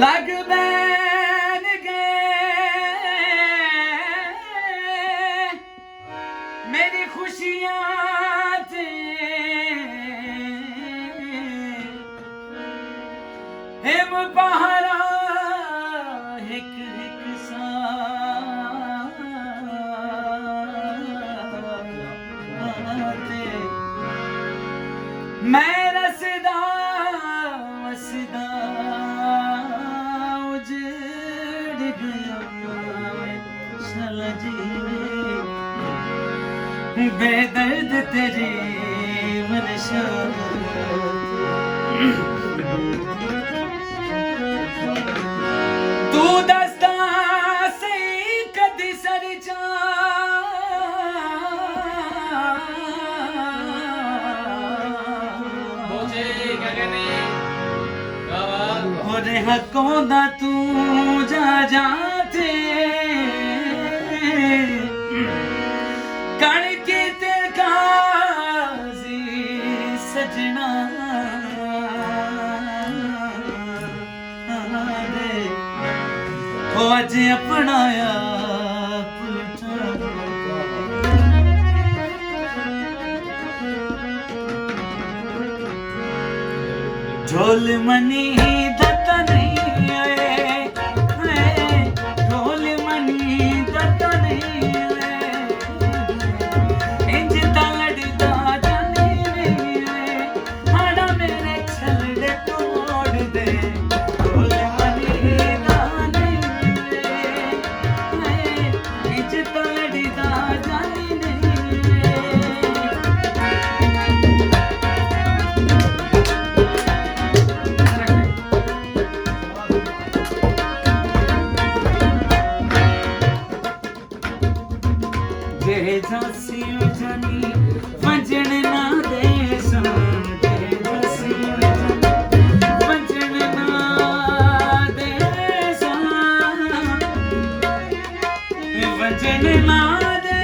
लग बैन गए मेरी खुशियां ते हिम पहाड़ा हिक हिक सा मैं रसदा वसदा उजड़ गया शाला जी बेदर्द तेरी मनशा तू दसदा सी कदी सर जा हकों दा तू जा जाते कणके ते काजी सजना ओ अज अपनाया ढोल मनी दत्ता नहीं आए ढोल मनी दत्ता नहीं आए इंज लड़दा जाने नहीं आए हाड़ा मेरे छलड़े तोड़ दे ढोल मनी दाने इंज लड़दा जाने नहीं झांसी जानी वंजन ना दे झांसी वंजन ना दे वंजन ना दे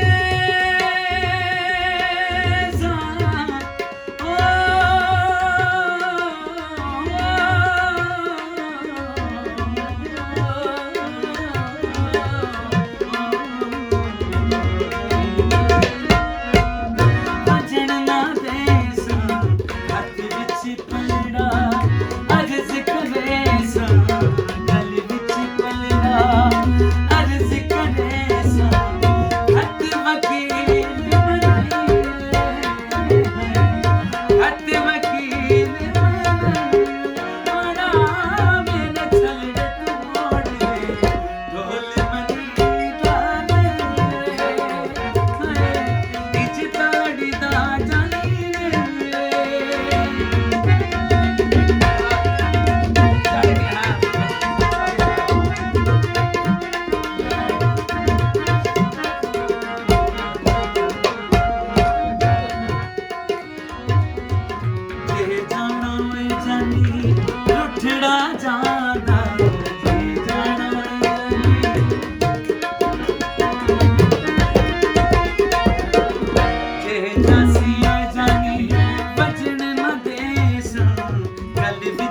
जानी बचन न दे गल